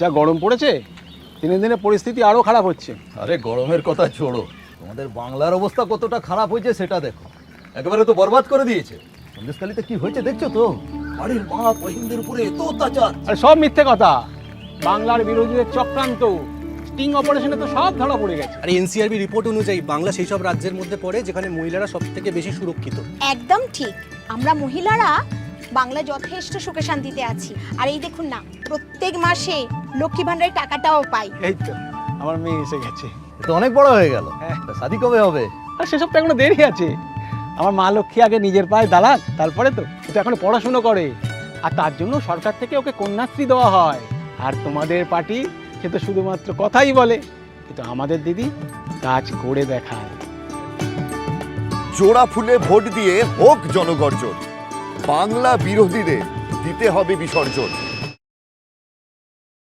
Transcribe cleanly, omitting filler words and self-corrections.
যা গরম পড়েছে, দিনে দিনে পরিস্থিতি আরও খারাপ হচ্ছে। আরে গরমের কথা ছোড়ো, তোমাদের বাংলার অবস্থা কতটা খারাপ হয়েছে সেটা দেখো। একেবারে তো বরবাদ করে দিয়েছে। সন্দেশখালীতে কি হয়েছে দেখছো তো? বাড়ির মা বহিনদের উপরে এত অত্যাচার। আর সব মিথ্যে কথা, বাংলার বিরোধীদের চক্রান্ত। স্টিং অপারেশনে তো সব ধরা পড়ে গেছে। আর এনসিআরবি রিপোর্ট অনুযায়ী বাংলা সেই সব রাজ্যের মধ্যে পড়ে যেখানে মহিলারা সব থেকে বেশি সুরক্ষিত। একদম ঠিক, আমরা মহিলারা বাংলা যথেষ্ট সুখে শান্তিতে আছি। আর এই দেখুন না, প্রত্যেক মাসে লক্ষ্মী ভান্ডারের টাকাটাও পাই। এই তো আমার মেয়ে এসে গেছে। তো অনেক বড় হয়ে গেল। হ্যাঁ। শাদি কবে হবে? আর সেসব তো এখনো দেরি আছে। আমার মা লক্ষ্মী আগে নিজের পায়ে দাঁড়াক, তারপরে তো। এটা এখন পড়াশুনো করে, আর তার জন্য সরকার থেকে ওকে কন্যাশ্রী দেওয়া হয়। আর তোমাদের পার্টি সে তো শুধুমাত্র কথাই বলে, কিন্তু আমাদের দিদি কাজ করে দেখায়। জোড়া ফুলে ভোট দিয়ে হোক জনগর্জন, বাংলা বিরোধীদের দিতে হবে বিসর্জন।